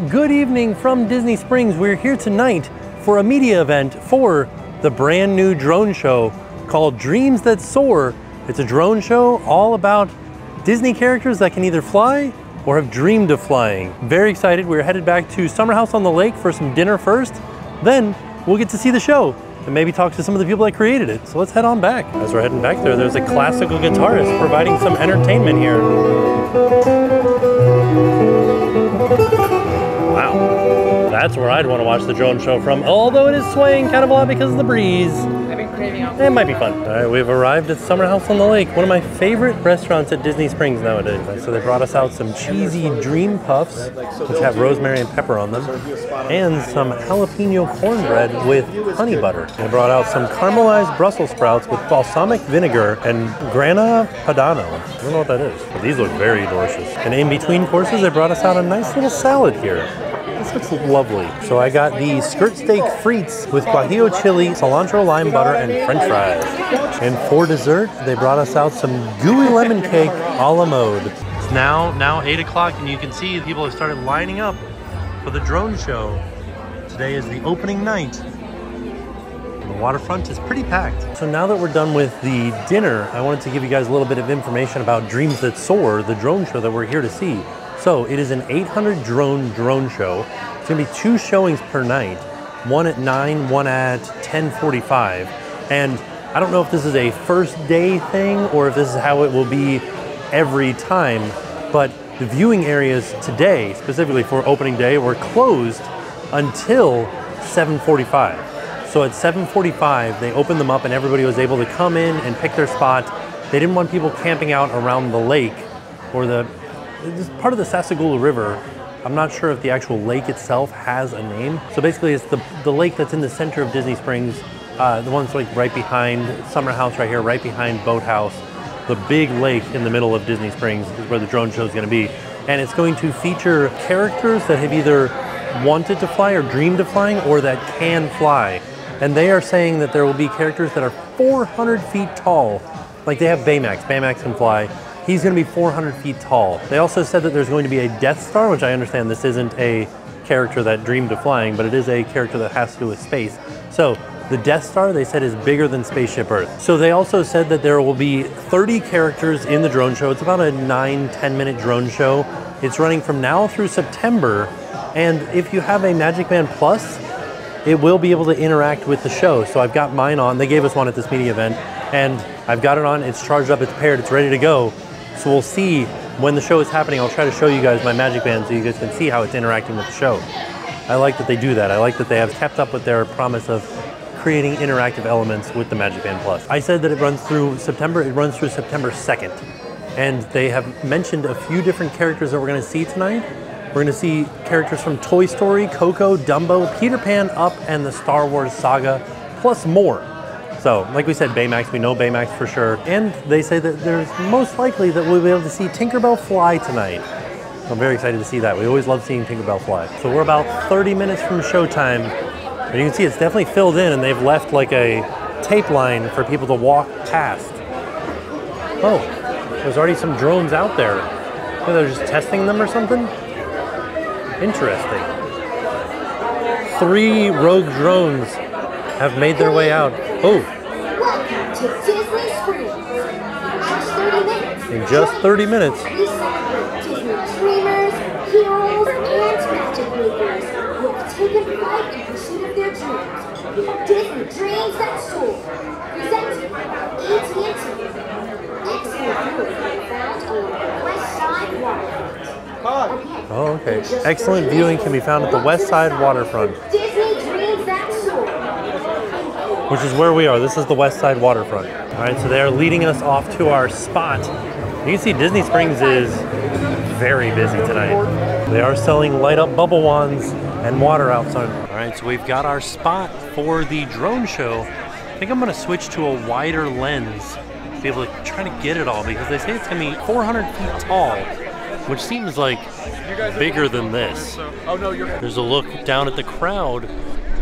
Good evening from Disney Springs. We're here tonight for a media event for the brand new drone show called Dreams That Soar. It's a drone show all about Disney characters that can either fly or have dreamed of flying. Very excited. We're headed back to Summer House on the Lake for some dinner first. Then we'll get to see the show and maybe talk to some of the people that created it. So let's head on back. As we're heading back there, there's a classical guitarist providing some entertainment here. Wow, that's where I'd want to watch the drone show from, although it is swaying kind of a lot because of the breeze. I've been craving out. It might be fun. All right, we've arrived at Summer House on the Lake, one of my favorite restaurants at Disney Springs nowadays. So they brought us out some cheesy dream puffs, which have rosemary and pepper on them, and some jalapeno cornbread with honey butter. They brought out some caramelized Brussels sprouts with balsamic vinegar and grana padano. I don't know what that is, but these look very delicious. And in between courses, they brought us out a nice little salad here. This looks lovely. So I got the skirt steak frites with guajillo chili, cilantro lime butter, and french fries. And for dessert, they brought us out some gooey lemon cake a la mode. It's now 8 o'clock, and you can see people have started lining up for the drone show. Today is the opening night. The waterfront is pretty packed. So now that we're done with the dinner, I wanted to give you guys a little bit of information about Dreams That Soar, the drone show that we're here to see. So it is an 800 drone show. It's gonna be 2 showings per night, one at 9, one at 10:45. And I don't know if this is a first day thing or if this is how it will be every time, but the viewing areas today, specifically for opening day, were closed until 7:45. So at 7:45, they opened them up and everybody was able to come in and pick their spot. They didn't want people camping out around the lake or this part of the Sassagoula River. I'm not sure if the actual lake itself has a name. So basically it's the lake that's in the center of Disney Springs, the one that's like right behind Summer House right here, right behind Boathouse. The big lake in the middle of Disney Springs is where the drone show is gonna be. And it's going to feature characters that have either wanted to fly or dreamed of flying or that can fly. And they are saying that there will be characters that are 400 feet tall. Like they have Baymax, Baymax can fly. He's gonna be 400 feet tall. They also said that there's going to be a Death Star, which I understand this isn't a character that dreamed of flying, but it is a character that has to do with space. So the Death Star, they said, is bigger than Spaceship Earth. So they also said that there will be 30 characters in the drone show. It's about a 9-10 minute drone show. It's running from now through September. And if you have a Magic Band Plus, it will be able to interact with the show. So I've got mine on. They gave us one at this media event, and I've got it on. It's charged up, it's paired, it's ready to go. So we'll see when the show is happening. I'll try to show you guys my Magic Band so you guys can see how it's interacting with the show. I like that they do that. I like that they have kept up with their promise of creating interactive elements with the Magic Band Plus. I said that it runs through September. It runs through September 2nd. And they have mentioned a few different characters that we're gonna see tonight. We're gonna see characters from Toy Story, Coco, Dumbo, Peter Pan, Up, and the Star Wars saga, plus more. So, like we said, Baymax, we know Baymax for sure. And they say that there's most likely that we'll be able to see Tinkerbell fly tonight. I'm very excited to see that. We always love seeing Tinkerbell fly. So we're about 30 minutes from showtime. And you can see it's definitely filled in and they've left like a tape line for people to walk past. Oh, there's already some drones out there. Oh, they're just testing them or something? Interesting. 3 rogue drones have made their way out. Oh. Welcome to Disney Springs. In just 30 minutes. In just 30 minutes. Disney dreamers, heroes, and magic makers who have taken flight in pursuit of their dreams. Disney Dreams That Soar. Presented by AT&T. Excellent viewing can be found along the West Side Waterfront. Oh, okay. Excellent viewing can be found at the West Side Waterfront. Disney Dreams That Soar. Which is where we are. This is the West Side Waterfront. All right, so they're leading us off to our spot. You can see Disney Springs is very busy tonight. They are selling light up bubble wands and water outside. All right, so we've got our spot for the drone show. I think I'm gonna switch to a wider lens to be able to try to get it all because they say it's gonna be 400 feet tall, which seems like bigger than this. There's a look down at the crowd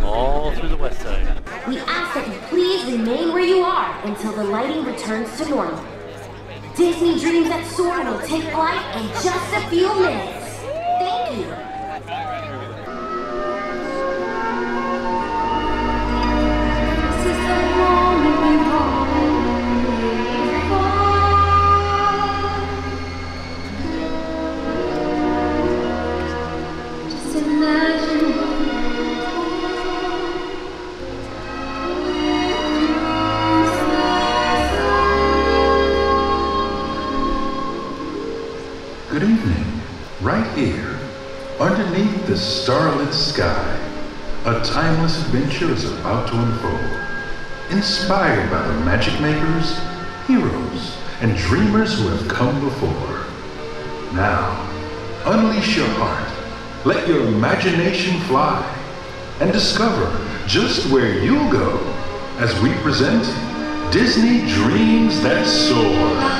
all through the west side. We ask that you please remain where you are until the lighting returns to normal. Disney Dreams That Soar will take flight in just a few minutes. Thank you. Beneath the starlit sky, a timeless adventure is about to unfold. Inspired by the magic makers, heroes, and dreamers who have come before. Now, unleash your heart, let your imagination fly, and discover just where you'll go as we present Disney Dreams That Soar.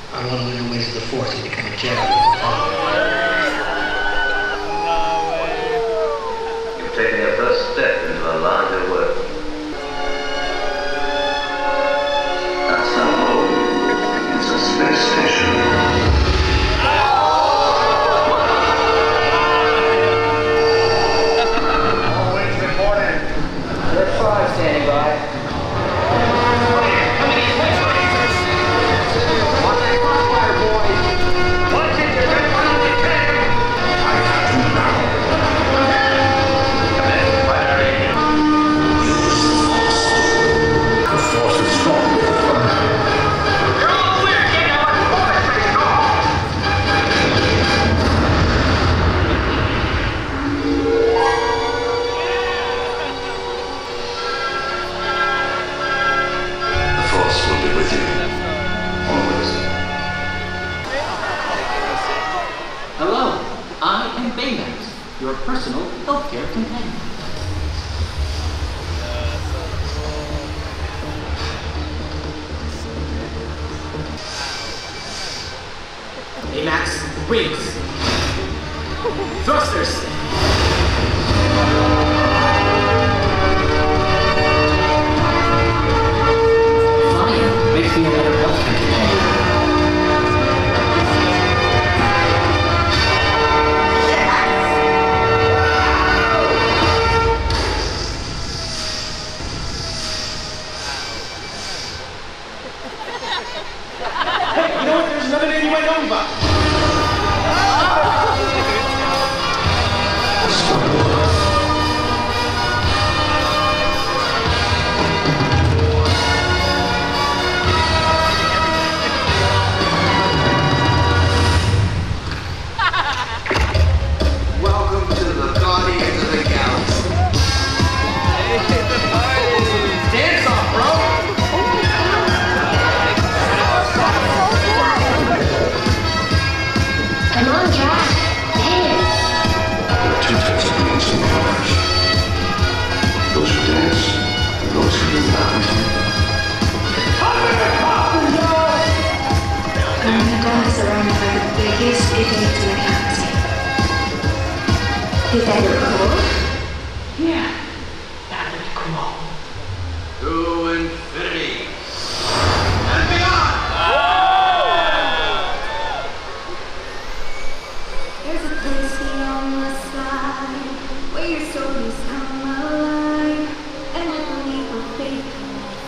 I want to learn ways of the Force and become a Jedi. You've taken your first step into a larger world. That's our home. It's a space station. All wings reported. They're 5 standing by. Hello, I am Baymax, your personal healthcare companion. Baymax, wings. Thrusters. Fire makes me a better healthcare companion. Yeah, that would be cool. To infinity and beyond! There's a place beyond the sky where your stories come alive, and with a leap of faith,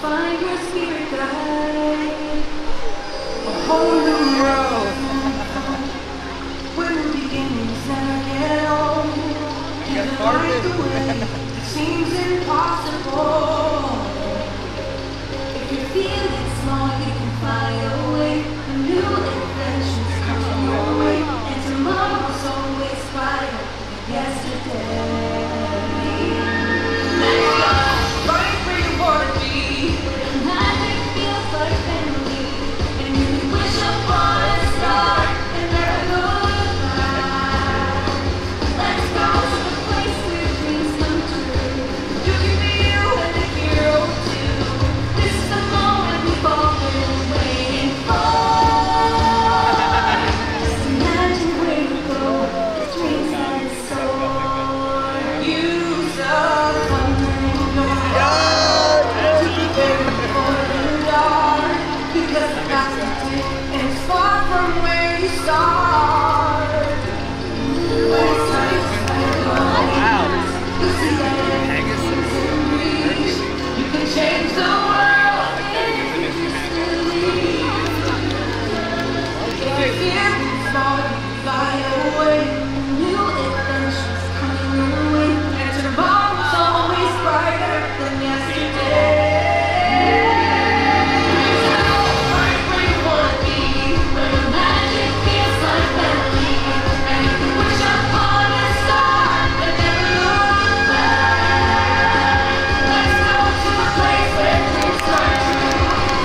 find your spirit guide. A whole new world where the beginnings never get old. Can't find the way, it seems impossible. If you're feeling small, you can fly away. A new adventure's coming your way, and tomorrow's always brighter than yesterday. Let's go, right where you wanna be. The magic feels like family, and you can wish upon a star and never look back. Let's go to the place where dreams come true. You can be you and a hero too. This is the moment we've all been waiting for. Just imagine where you go, the dreams that soar. Use a thunder in your heart to prepare for the dark, because the past is it and it's far from where you start. When it's time to find your wings, you'll see that everything's in reach. You can change the world if you just believe. If your fear is small, you can fly away. New adventures coming your way, and tomorrow's always brighter than yesterday. Right where you wanna be, where the magic feels like family, and you can wish upon a star and never look back. Let's go to a place where dreams come true.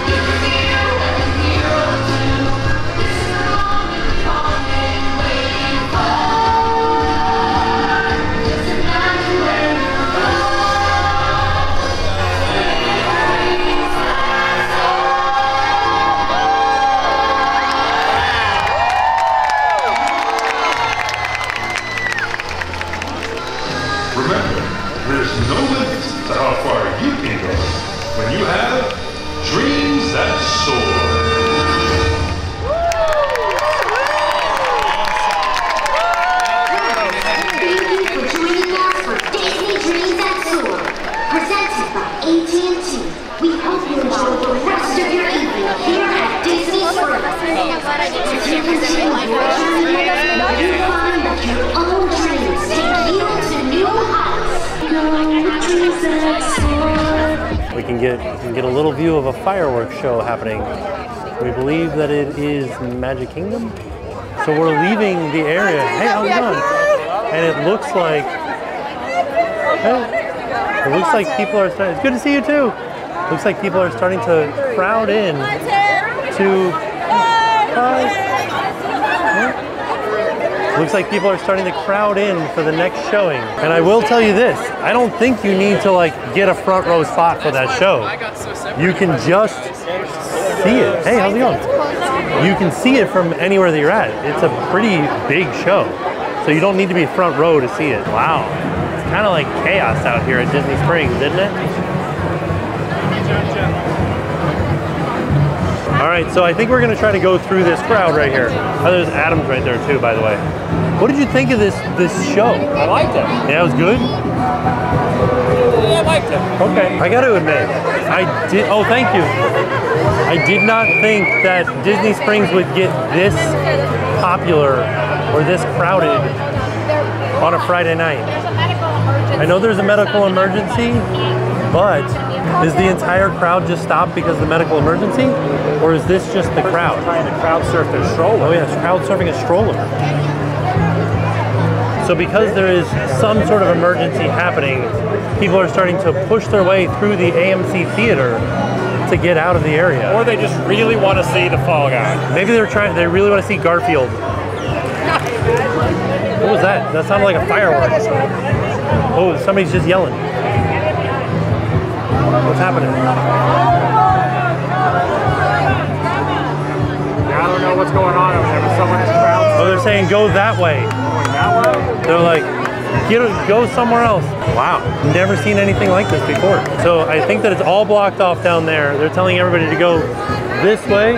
You can be you and a hero too. This is the moment we've all been waiting for. Just imagine where you go. Remember, there's no limits to how far you can go when you have dreams that soar. Thank you for joining us for Disney Dreams that Soar, presented by AT&T. We hope you enjoy the rest of your evening here at Disney Springs. As you continue your journey, you find that your own dreams take you to new heights. Go with dreams that soar. We can get a little view of a fireworks show happening. We believe that it is Magic Kingdom. So we're leaving the area. Hey, how's it going? And it looks like people are starting. It's good to see you too. Looks like people are starting to crowd in to. Looks like people are starting to crowd in for the next showing. And I will tell you this, I don't think you need to like get a front row spot for that show. You can just see it. Hey, how's it going? You can see it from anywhere that you're at. It's a pretty big show. So you don't need to be front row to see it. Wow. It's kind of like chaos out here at Disney Springs, isn't it? All right, so I think we're gonna try to go through this crowd right here. Oh, there's Adam's right there too, by the way. What did you think of this show? I liked it. Yeah, it was good? Yeah, I liked it. Okay, I gotta admit, oh, thank you. I did not think that Disney Springs would get this popular or this crowded on a Friday night. I know there's a medical emergency, but is the entire crowd just stopped because of the medical emergency? Or is this just the crowd? Trying to crowd surf their stroller. Oh yeah, it's crowd surfing a stroller. So because there is some sort of emergency happening, people are starting to push their way through the AMC theater to get out of the area. Or they just really want to see the Fall Guy. Maybe they really want to see Garfield. What was that? That sounded like a firework. Oh, somebody's just yelling. What's happening? I don't know what's going on over there, but someone is crowd. Oh, they're saying go that way. Going that way? They're like, Go somewhere else. Wow, never seen anything like this before. So I think that it's all blocked off down there. They're telling everybody to go this way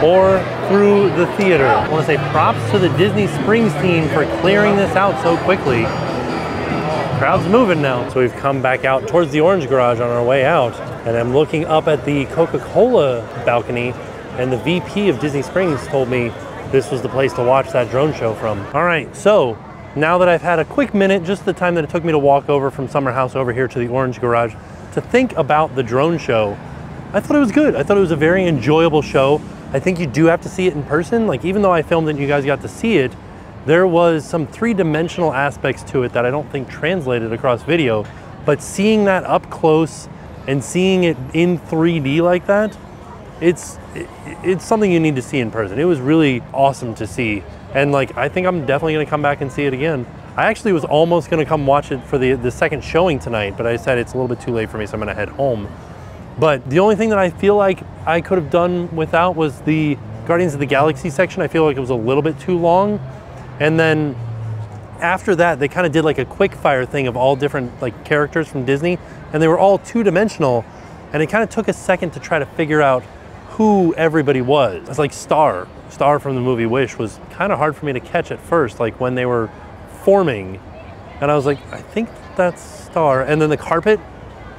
or through the theater. I want to say props to the Disney Springs team for clearing this out so quickly. Crowd's moving now. So we've come back out towards the Orange Garage on our way out, and I'm looking up at the Coca-Cola balcony, and the VP of Disney Springs told me this was the place to watch that drone show from. All right, so now that I've had a quick minute, just the time that it took me to walk over from Summer House over here to the Orange Garage to think about the drone show, I thought it was good. I thought it was a very enjoyable show. I think you do have to see it in person. Like, even though I filmed it and you guys got to see it, there was some three-dimensional aspects to it that I don't think translated across video, but seeing that up close and seeing it in 3D like that, it's something you need to see in person. It was really awesome to see. And like, I think I'm definitely gonna come back and see it again. I actually was almost gonna come watch it for the second showing tonight, but I said it's a little bit too late for me, so I'm gonna head home. But the only thing that I feel like I could have done without was the Guardians of the Galaxy section. I feel like it was a little bit too long. And then after that, they kind of did like a quick fire thing of all different like characters from Disney, and they were all two-dimensional, and it kind of took a second to try to figure out who everybody was. It's like Star from the movie Wish was kind of hard for me to catch at first, like when they were forming, and I was like, I think that's Star. And then the carpet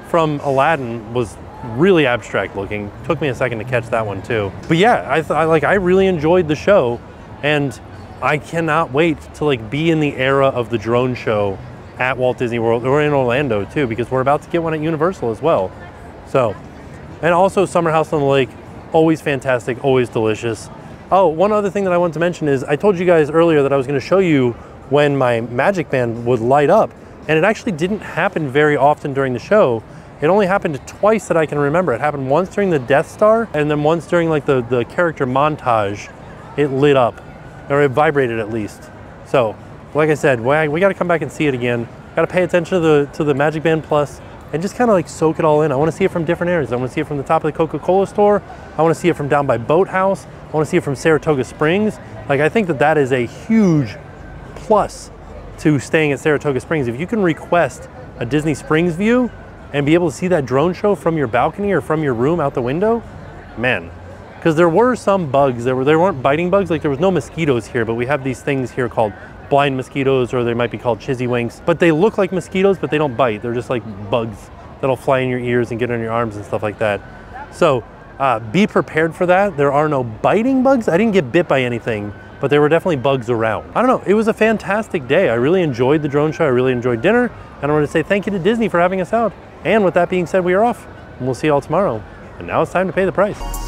from Aladdin was really abstract looking. Took me a second to catch that one too. But yeah, I really enjoyed the show, and I cannot wait to like be in the era of the drone show at Walt Disney World or in Orlando too, because we're about to get one at Universal as well. So, and also Summer House on the Lake, always fantastic, always delicious. Oh, one other thing that I wanted to mention is I told you guys earlier that I was going to show you when my Magic Band would light up, and it actually didn't happen very often during the show. It only happened twice that I can remember. It happened once during the Death Star, and then once during like the character montage, it lit up. Or it vibrated at least. So, like I said, we got to come back and see it again. Got to pay attention to the Magic Band Plus and just kind of like soak it all in. I want to see it from different areas. I want to see it from the top of the Coca-Cola store. I want to see it from down by Boathouse. I want to see it from Saratoga Springs. Like, I think that is a huge plus to staying at Saratoga Springs. If you can request a Disney Springs view and be able to see that drone show from your balcony or from your room out the window, man. Because there were some bugs, there weren't biting bugs, like there was no mosquitoes here, but we have these things here called blind mosquitoes, or they might be called chizzywinks, but they look like mosquitoes, but they don't bite. They're just like bugs that'll fly in your ears and get on your arms and stuff like that. So be prepared for that. There are no biting bugs. I didn't get bit by anything, but there were definitely bugs around. I don't know, it was a fantastic day. I really enjoyed the drone show, I really enjoyed dinner, and I want to say thank you to Disney for having us out. And with that being said, we are off, and we'll see you all tomorrow. And now it's time to pay the price.